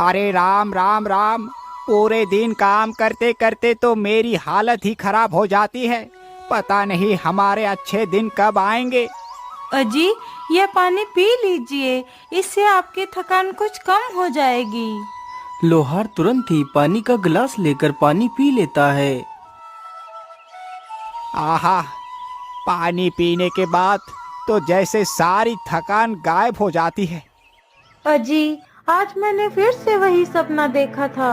अरे राम राम राम। पूरे दिन काम करते करते तो मेरी हालत ही खराब हो जाती है। पता नहीं हमारे अच्छे दिन कब आएंगे। अजी, यह पानी पी लीजिए, इससे आपकी थकान कुछ कम हो जाएगी। लोहार तुरंत ही पानी का गिलास लेकर पानी पी लेता है। आहा, पानी पीने के बाद तो जैसे सारी थकान गायब हो जाती है। अजी, आज मैंने फिर से वही सपना देखा था।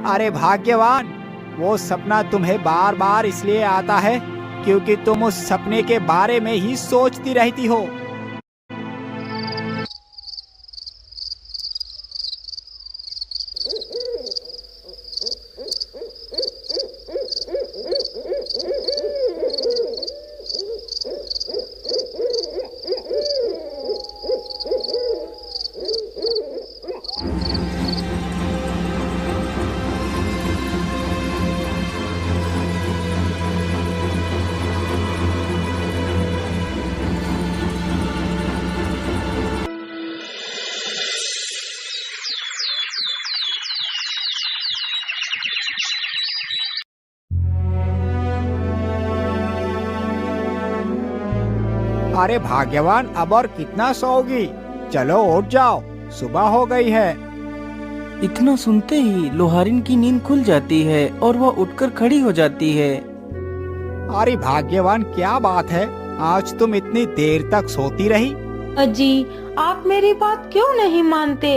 अरे भाग्यवान, वो सपना तुम्हें बार बार इसलिए आता है क्योंकि तुम उस सपने के बारे में ही सोचती रहती हो। अरे भाग्यवान, अब और कितना सोओगी? चलो उठ जाओ, सुबह हो गई है। इतना सुनते ही लोहारिन की नींद खुल जाती है और वह उठकर खड़ी हो जाती है। अरे भाग्यवान, क्या बात है, आज तुम इतनी देर तक सोती रही? अजी, आप मेरी बात क्यों नहीं मानते?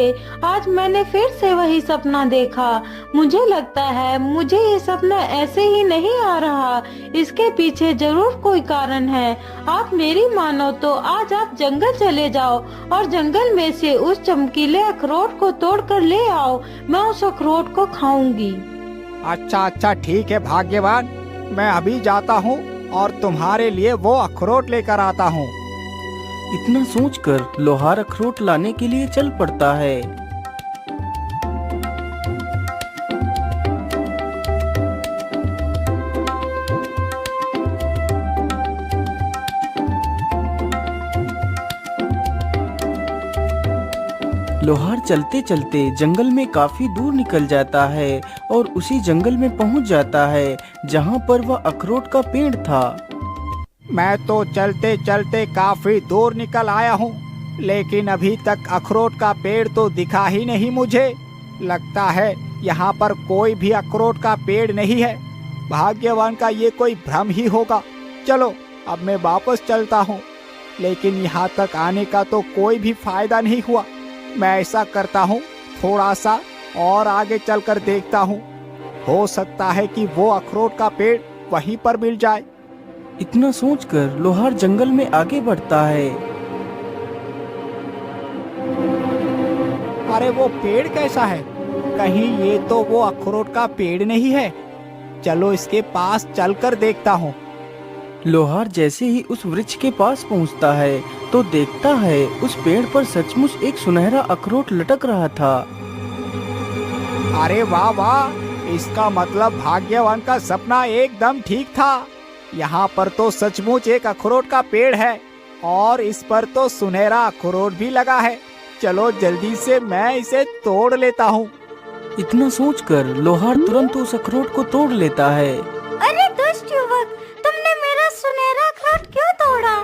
आज मैंने फिर से वही सपना देखा। मुझे लगता है मुझे ये सपना ऐसे ही नहीं आ रहा, इसके पीछे जरूर कोई कारण है। आप मेरी मानो तो आज आप जंगल चले जाओ और जंगल में से उस चमकीले अखरोट को तोड़ कर ले आओ। मैं उस अखरोट को खाऊंगी। अच्छा अच्छा, ठीक है भाग्यवान, मैं अभी जाता हूँ और तुम्हारे लिए वो अखरोट लेकर आता हूँ। इतना सोचकर लोहार अखरोट लाने के लिए चल पड़ता है। लोहार चलते चलते जंगल में काफी दूर निकल जाता है और उसी जंगल में पहुंच जाता है जहां पर वह अखरोट का पेड़ था। मैं तो चलते चलते काफी दूर निकल आया हूँ, लेकिन अभी तक अखरोट का पेड़ तो दिखा ही नहीं मुझे। लगता है यहाँ पर कोई भी अखरोट का पेड़ नहीं है। भाग्यवान का ये कोई भ्रम ही होगा। चलो अब मैं वापस चलता हूँ, लेकिन यहाँ तक आने का तो कोई भी फायदा नहीं हुआ। मैं ऐसा करता हूँ, थोड़ा सा और आगे चलकर देखता हूँ, हो सकता है कि वो अखरोट का पेड़ वहीं पर मिल जाए। इतना सोचकर लोहार जंगल में आगे बढ़ता है। अरे वो पेड़ कैसा है? कहीं ये तो वो अखरोट का पेड़ नहीं है? चलो इसके पास चलकर देखता हूँ। लोहार जैसे ही उस वृक्ष के पास पहुंचता है तो देखता है उस पेड़ पर सचमुच एक सुनहरा अखरोट लटक रहा था। अरे वाह वाह, इसका मतलब भाग्यवान का सपना एकदम ठीक था। यहाँ पर तो सचमुच एक अखरोट का पेड़ है और इस पर तो सुनहरा अखरोट भी लगा है। चलो जल्दी से मैं इसे तोड़ लेता हूँ। इतना सोचकर लोहार तुरंत उस अखरोट को तोड़ लेता है। अरे दुष्ट युवक, तुमने मेरा सुनहरा अखरोट क्यों तोड़ा?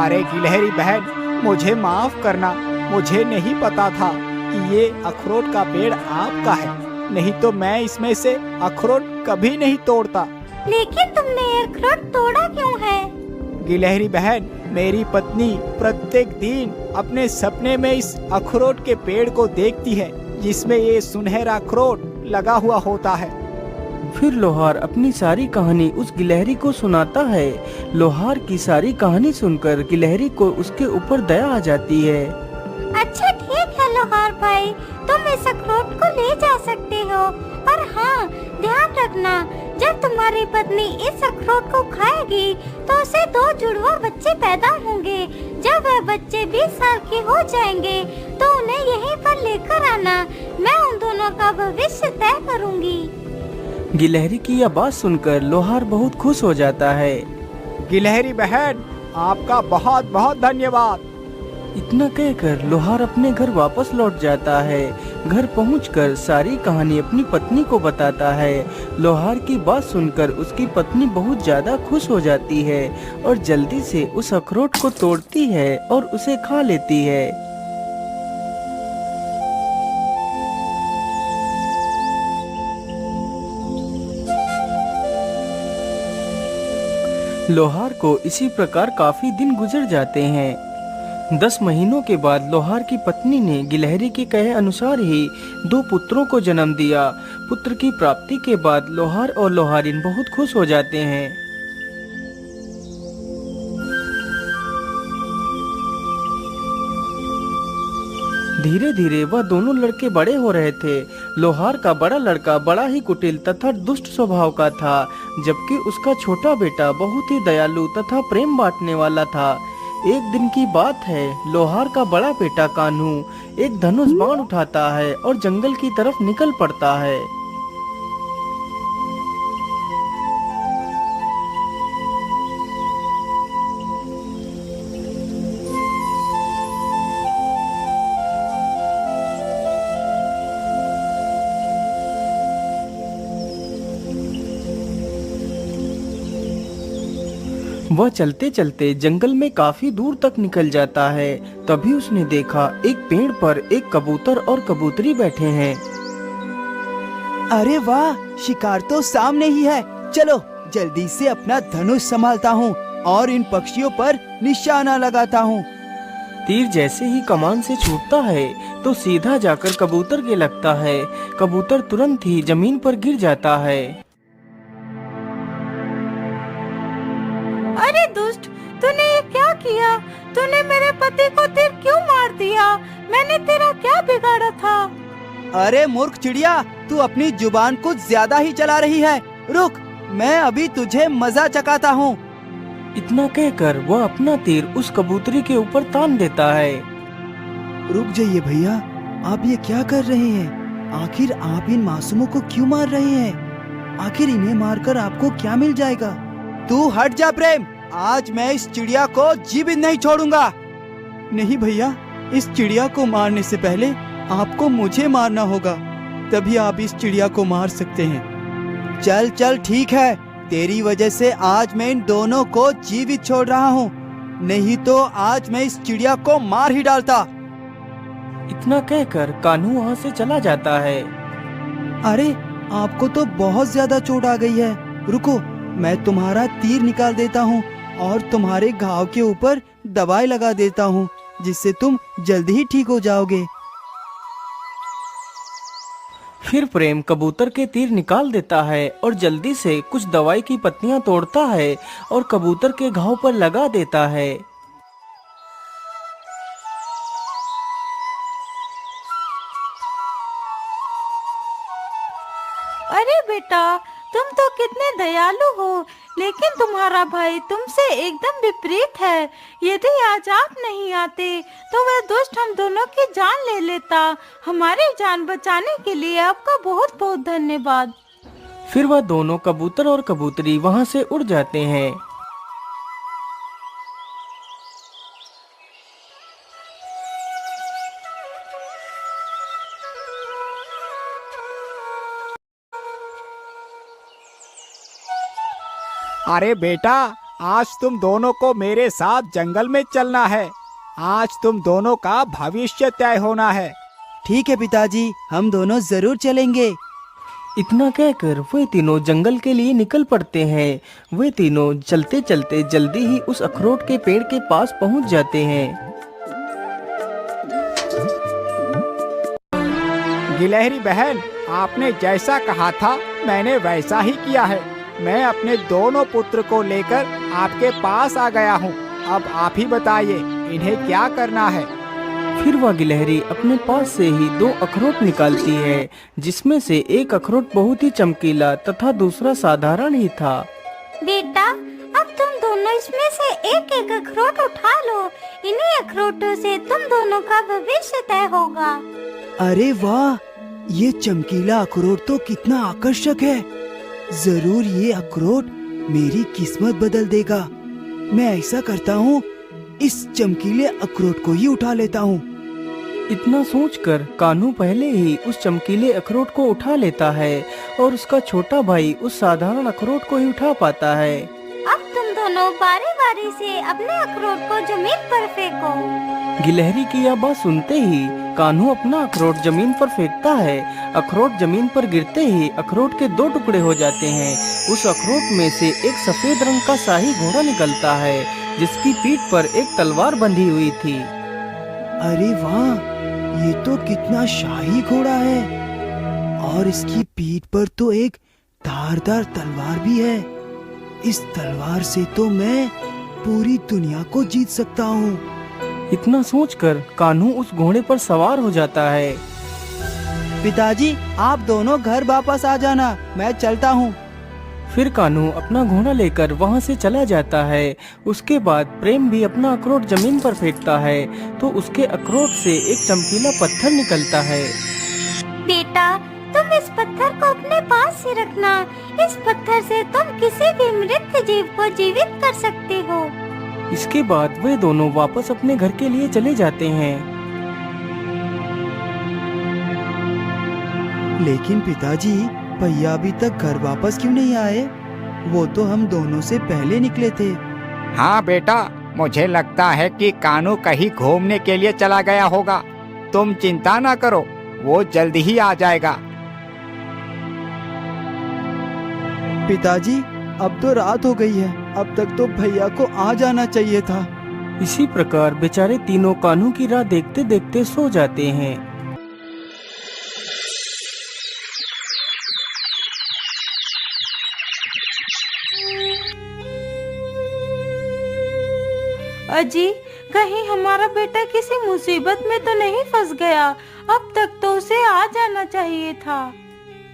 अरे गिलहरी बहन, मुझे माफ करना, मुझे नहीं पता था कि ये अखरोट का पेड़ आपका है, नहीं तो मैं इसमें से अखरोट कभी नहीं तोड़ता। लेकिन तुमने ये अखरोट तोड़ा क्यों है? गिलहरी बहन, मेरी पत्नी प्रत्येक दिन अपने सपने में इस अखरोट के पेड़ को देखती है जिसमें ये सुनहरा अखरोट लगा हुआ होता है। फिर लोहार अपनी सारी कहानी उस गिलहरी को सुनाता है। लोहार की सारी कहानी सुनकर गिलहरी को उसके ऊपर दया आ जाती है। अच्छा ठीक है लोहार भाई, तुम इस अखरोट को ले जा सकते हो, और हाँ ध्यान रखना, जब तुम्हारी पत्नी इस अखरोट को खाएगी तो उसे 2 जुड़वा बच्चे पैदा होंगे। जब वह बच्चे 20 साल के हो जाएंगे तो उन्हें यहीं पर लेकर आना। मैं उन दोनों का भविष्य तय करूँगी। गिलहरी की यह बात सुनकर लोहार बहुत खुश हो जाता है। गिलहरी बहन, आपका बहुत बहुत धन्यवाद। इतना कहकर लोहार अपने घर वापस लौट जाता है। घर पहुंचकर सारी कहानी अपनी पत्नी को बताता है। लोहार की बात सुनकर उसकी पत्नी बहुत ज्यादा खुश हो जाती है और जल्दी से उस अखरोट को तोड़ती है और उसे खा लेती है। लोहार को इसी प्रकार काफी दिन गुजर जाते हैं। 10 महीनों के बाद लोहार की पत्नी ने गिलहरी के कहे अनुसार ही 2 पुत्रों को जन्म दिया। पुत्र की प्राप्ति के बाद लोहार और लोहारिन बहुत खुश हो जाते हैं। धीरे धीरे वह दोनों लड़के बड़े हो रहे थे। लोहार का बड़ा लड़का बड़ा ही कुटिल तथा दुष्ट स्वभाव का था, जबकि उसका छोटा बेटा बहुत ही दयालु तथा प्रेम बांटने वाला था। एक दिन की बात है, लोहार का बड़ा बेटा कान्हू एक धनुष बाण उठाता है और जंगल की तरफ निकल पड़ता है। वह चलते चलते जंगल में काफी दूर तक निकल जाता है। तभी उसने देखा एक पेड़ पर एक कबूतर और कबूतरी बैठे हैं। अरे वाह, शिकार तो सामने ही है। चलो जल्दी से अपना धनुष संभालता हूँ और इन पक्षियों पर निशाना लगाता हूँ। तीर जैसे ही कमान से छूटता है तो सीधा जाकर कबूतर के लगता है। कबूतर तुरंत ही जमीन पर गिर जाता है। अरे दुष्ट, तूने ये क्या किया? तूने मेरे पति को तीर क्यों मार दिया? मैंने तेरा क्या बिगाड़ा था? अरे मूर्ख चिड़िया, तू अपनी जुबान कुछ ज्यादा ही चला रही है। रुक, मैं अभी तुझे मजा चखाता हूँ। इतना कहकर वह अपना तीर उस कबूतरी के ऊपर तान देता है। रुक जाइए भैया, आप ये क्या कर रहे हैं? आखिर आप इन मासूमों को क्यों मार रहे हैं? आखिर इन्हें मारकर आपको क्या मिल जाएगा? तू हट जा प्रेम, आज मैं इस चिड़िया को जीवित नहीं छोड़ूंगा। नहीं भैया, इस चिड़िया को मारने से पहले आपको मुझे मारना होगा, तभी आप इस चिड़िया को मार सकते हैं। चल चल ठीक है, तेरी वजह से आज मैं इन दोनों को जीवित छोड़ रहा हूँ, नहीं तो आज मैं इस चिड़िया को मार ही डालता। इतना कहकर कान्हू वहाँ से चला जाता है। अरे आपको तो बहुत ज्यादा चोट आ गई है। रुको, मैं तुम्हारा तीर निकाल देता हूँ और तुम्हारे घाव के ऊपर दवाई लगा देता हूँ, जिससे तुम जल्दी ही ठीक हो जाओगे। फिर प्रेम कबूतर के तीर निकाल देता है और जल्दी से कुछ दवाई की पत्तियां तोड़ता है और कबूतर के घाव पर लगा देता है। अरे बेटा, तुम तो कितने दयालु हो, लेकिन तुम्हारा भाई तुमसे एकदम विपरीत है। यदि आज आप नहीं आते तो वह दुष्ट हम दोनों की जान ले लेता। हमारी जान बचाने के लिए आपका बहुत बहुत धन्यवाद। फिर वह दोनों कबूतर और कबूतरी वहां से उड़ जाते हैं। अरे बेटा, आज तुम दोनों को मेरे साथ जंगल में चलना है। आज तुम दोनों का भविष्य तय होना है। ठीक है पिताजी, हम दोनों जरूर चलेंगे। इतना कहकर वे तीनों जंगल के लिए निकल पड़ते हैं। वे तीनों चलते चलते जल्दी ही उस अखरोट के पेड़ के पास पहुंच जाते हैं। गिलहरी बहन, आपने जैसा कहा था मैंने वैसा ही किया है। मैं अपने दोनों पुत्र को लेकर आपके पास आ गया हूँ। अब आप ही बताइए इन्हें क्या करना है। फिर वह गिलहरी अपने पास से ही 2 अखरोट निकालती है, जिसमें से एक अखरोट बहुत ही चमकीला तथा दूसरा साधारण ही था। बेटा, अब तुम दोनों इसमें से एक एक अखरोट उठा लो। इन्हीं अखरोटों से तुम दोनों का भविष्य तय होगा। अरे वाह, ये चमकीला अखरोट तो कितना आकर्षक है। जरूर ये अखरोट मेरी किस्मत बदल देगा। मैं ऐसा करता हूँ, इस चमकीले अखरोट को ही उठा लेता हूँ। इतना सोचकर कान्हू पहले ही उस चमकीले अखरोट को उठा लेता है और उसका छोटा भाई उस साधारण अखरोट को ही उठा पाता है। अब तुम दोनों बारी बारी से अपने अखरोट को जमीन पर फेंको। गिलहरी की यह बात सुनते ही कान्हू अपना अखरोट जमीन पर फेंकता है। अखरोट जमीन पर गिरते ही अखरोट के 2 टुकड़े हो जाते हैं। उस अखरोट में से एक सफेद रंग का शाही घोड़ा निकलता है जिसकी पीठ पर एक तलवार बंधी हुई थी। अरे वाह, ये तो कितना शाही घोड़ा है और इसकी पीठ पर तो एक धारदार तलवार भी है। इस तलवार से तो मैं पूरी दुनिया को जीत सकता हूँ। इतना सोचकर कान्हू उस घोड़े पर सवार हो जाता है। पिताजी, आप दोनों घर वापस आ जाना, मैं चलता हूँ। फिर कान्हू अपना घोड़ा लेकर वहाँ से चला जाता है। उसके बाद प्रेम भी अपना अखरोट जमीन पर फेंकता है तो उसके अखरोट से एक चमकीला पत्थर निकलता है। बेटा, तुम इस पत्थर को अपने पास ही रखना। इस पत्थर से तुम किसी भी मृत जीव को जीवित कर सकते हो। इसके बाद वे दोनों वापस अपने घर के लिए चले जाते हैं। लेकिन पिताजी, भैया अभी तक घर वापस क्यों नहीं आए? वो तो हम दोनों से पहले निकले थे। हाँ बेटा, मुझे लगता है कि कान्हू कहीं घूमने के लिए चला गया होगा। तुम चिंता ना करो, वो जल्दी ही आ जाएगा। पिताजी, अब तो रात हो गई है, अब तक तो भैया को आ जाना चाहिए था। इसी प्रकार बेचारे तीनों कान्हू की राह देखते देखते सो जाते हैं। अजी, कहीं हमारा बेटा किसी मुसीबत में तो नहीं फंस गया? अब तक तो उसे आ जाना चाहिए था।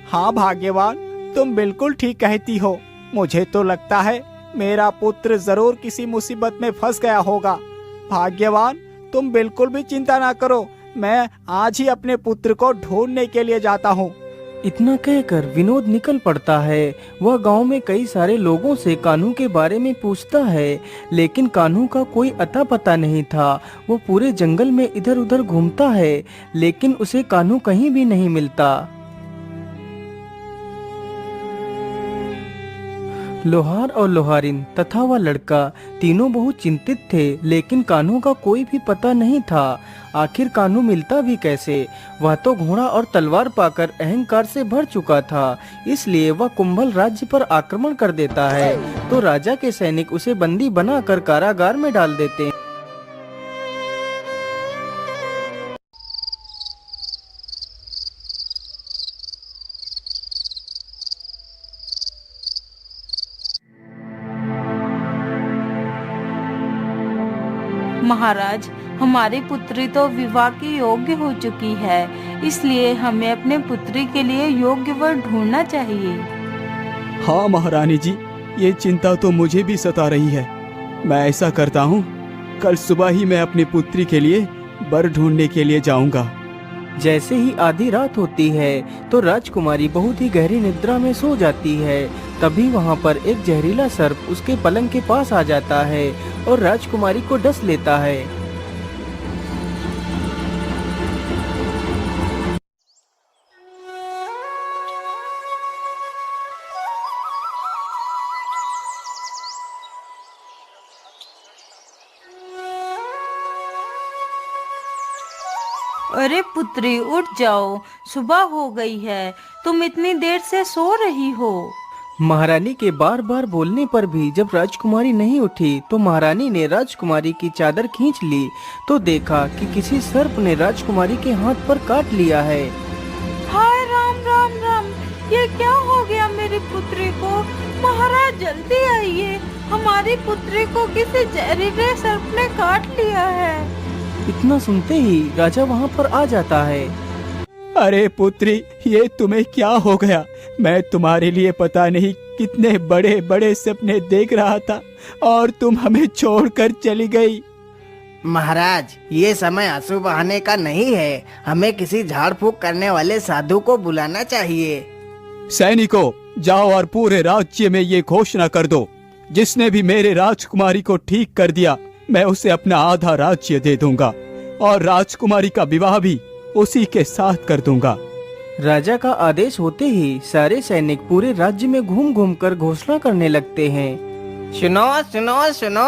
हाँ भाग्यवान, तुम बिल्कुल ठीक कहती हो। मुझे तो लगता है मेरा पुत्र जरूर किसी मुसीबत में फंस गया होगा। भाग्यवान, तुम बिल्कुल भी चिंता ना करो, मैं आज ही अपने पुत्र को ढूंढने के लिए जाता हूँ। इतना कहकर विनोद निकल पड़ता है। वह गांव में कई सारे लोगों से कान्हू के बारे में पूछता है, लेकिन कान्हू का कोई अता पता नहीं था। वो पूरे जंगल में इधर उधर घूमता है, लेकिन उसे कान्हू कहीं भी नहीं मिलता। लोहार और लोहारिन तथा वह लड़का तीनों बहुत चिंतित थे, लेकिन कान्हू का कोई भी पता नहीं था। आखिर कान्हू मिलता भी कैसे? वह तो घोड़ा और तलवार पाकर अहंकार से भर चुका था, इसलिए वह कुंभल राज्य पर आक्रमण कर देता है। तो राजा के सैनिक उसे बंदी बनाकर कारागार में डाल देते हैं। महाराज, हमारी पुत्री तो विवाह की योग्य हो चुकी है, इसलिए हमें अपने पुत्री के लिए योग्य वर ढूंढना चाहिए। हाँ महारानी जी, ये चिंता तो मुझे भी सता रही है। मैं ऐसा करता हूँ, कल सुबह ही मैं अपनी पुत्री के लिए वर ढूंढने के लिए जाऊंगा। जैसे ही आधी रात होती है तो राजकुमारी बहुत ही गहरी निद्रा में सो जाती है। तभी वहाँ पर एक जहरीला सर्प उसके पलंग के पास आ जाता है और राजकुमारी को डस लेता है। अरे पुत्री, उठ जाओ, सुबह हो गई है, तुम इतनी देर से सो रही हो। महारानी के बार बार बोलने पर भी जब राजकुमारी नहीं उठी तो महारानी ने राजकुमारी की चादर खींच ली तो देखा कि किसी सर्प ने राजकुमारी के हाथ पर काट लिया है। हाय राम राम राम, ये क्या हो गया मेरी पुत्री को? महाराज जल्दी आइए, हमारी पुत्री को किसी जहरीले सर्प ने काट लिया है। इतना सुनते ही राजा वहाँ पर आ जाता है। अरे पुत्री, ये तुम्हें क्या हो गया? मैं तुम्हारे लिए पता नहीं कितने बड़े बड़े सपने देख रहा था और तुम हमें छोड़कर चली गई। महाराज, ये समय आंसू बहाने का नहीं है, हमें किसी झाड़ फूक करने वाले साधु को बुलाना चाहिए। सैनिकों, जाओ और पूरे राज्य में ये घोषणा कर दो, जिसने भी मेरे राजकुमारी को ठीक कर दिया, मैं उसे अपना आधा राज्य दे दूंगा। और राजकुमारी का विवाह भी उसी के साथ कर दूंगा। राजा का आदेश होते ही सारे सैनिक पूरे राज्य में घूम घूम कर घोषणा करने लगते हैं। सुनो सुनो सुनो,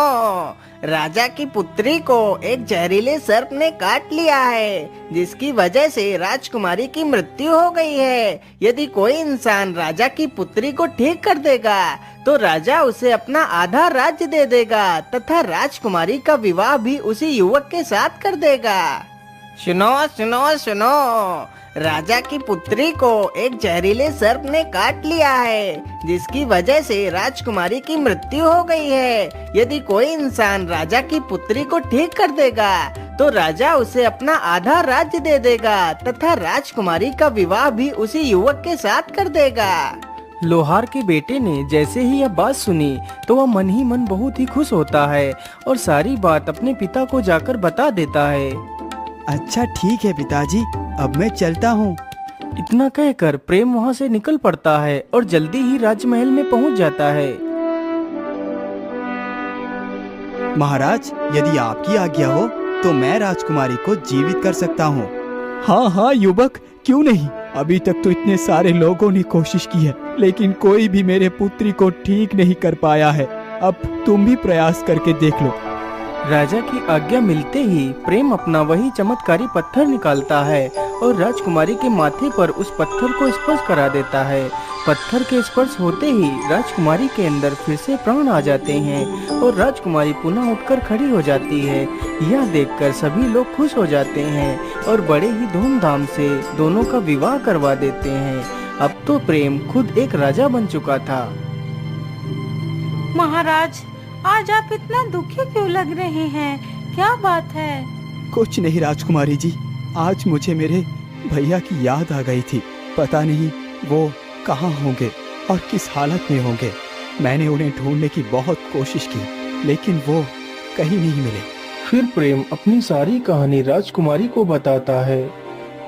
राजा की पुत्री को एक जहरीले सर्प ने काट लिया है, जिसकी वजह से राजकुमारी की मृत्यु हो गई है। यदि कोई इंसान राजा की पुत्री को ठीक कर देगा तो राजा उसे अपना आधा राज्य दे देगा तथा राजकुमारी का विवाह भी उसी युवक के साथ कर देगा। सुनो सुनो सुनो, राजा की पुत्री को एक जहरीले सर्प ने काट लिया है, जिसकी वजह से राजकुमारी की मृत्यु हो गई है। यदि कोई इंसान राजा की पुत्री को ठीक कर देगा तो राजा उसे अपना आधा राज्य दे देगा तथा राजकुमारी का विवाह भी उसी युवक के साथ कर देगा। लोहार के बेटे ने जैसे ही यह बात सुनी तो वह मन ही मन बहुत ही खुश होता है और सारी बात अपने पिता को जाकर बता देता है। अच्छा ठीक है पिताजी, अब मैं चलता हूँ। इतना कहकर प्रेम वहाँ से निकल पड़ता है और जल्दी ही राजमहल में पहुँच जाता है। महाराज, यदि आपकी आज्ञा हो तो मैं राजकुमारी को जीवित कर सकता हूँ। हाँ हाँ युवक, क्यों नहीं। अभी तक तो इतने सारे लोगों ने कोशिश की है, लेकिन कोई भी मेरे पुत्री को ठीक नहीं कर पाया है। अब तुम भी प्रयास करके देख लो। राजा की आज्ञा मिलते ही प्रेम अपना वही चमत्कारी पत्थर निकालता है और राजकुमारी के माथे पर उस पत्थर को स्पर्श करा देता है। पत्थर के स्पर्श होते ही राजकुमारी के अंदर फिर से प्राण आ जाते हैं और राजकुमारी पुनः उठकर खड़ी हो जाती है। यह देखकर सभी लोग खुश हो जाते हैं और बड़े ही धूमधाम से दोनों का विवाह करवा देते हैं। अब तो प्रेम खुद एक राजा बन चुका था। महाराज, आज आप इतना दुखी क्यों लग रहे हैं? क्या बात है? कुछ नहीं राजकुमारी जी, आज मुझे मेरे भैया की याद आ गई थी। पता नहीं वो कहाँ होंगे और किस हालत में होंगे। मैंने उन्हें ढूंढने की बहुत कोशिश की, लेकिन वो कहीं नहीं मिले। फिर प्रेम अपनी सारी कहानी राजकुमारी को बताता है।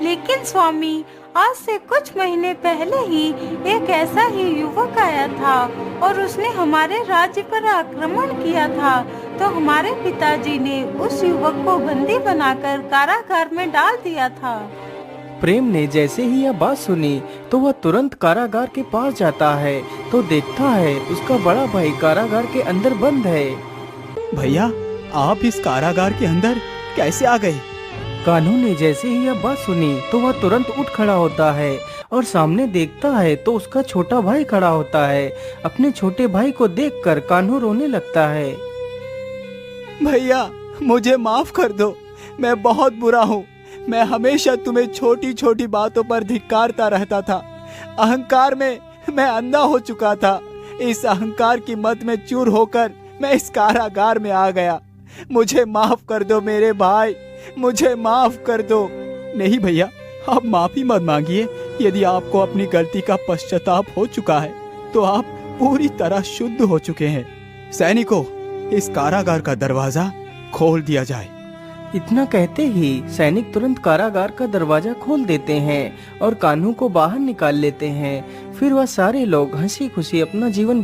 लेकिन स्वामी, आज से कुछ महीने पहले ही एक ऐसा ही युवक आया था और उसने हमारे राज्य पर आक्रमण किया था। तो हमारे पिताजी ने उस युवक को बंदी बनाकर कारागार में डाल दिया था। प्रेम ने जैसे ही यह बात सुनी तो वह तुरंत कारागार के पास जाता है तो देखता है उसका बड़ा भाई कारागार के अंदर बंद है। भैया, आप इस कारागार के अंदर कैसे आ गए? कान्हू ने जैसे ही यह बात सुनी तो वह तुरंत उठ खड़ा होता है और सामने देखता है तो उसका छोटा भाई खड़ा होता है। अपने छोटे भाई को देखकर कान्हू रोने लगता है। भैया, मुझे माफ कर दो, मैं बहुत बुरा हूँ। मैं हमेशा तुम्हें छोटी छोटी बातों पर धिक्कारता रहता था। अहंकार में मैं अंधा हो चुका था। इस अहंकार की मद में चूर होकर मैं इस कारागार में आ गया। मुझे माफ कर दो मेरे भाई, मुझे माफ कर दो। नहीं भैया, आप माफी मत मांगिए। यदि आपको अपनी गलती का पश्चाताप हो चुका है तो आप पूरी तरह शुद्ध हो चुके हैं। सैनिकों, इस कारागार का दरवाजा खोल दिया जाए। इतना कहते ही सैनिक तुरंत कारागार का दरवाजा खोल देते हैं और कान्हू को बाहर निकाल लेते हैं। फिर वह सारे लोग हंसी खुशी अपना जीवन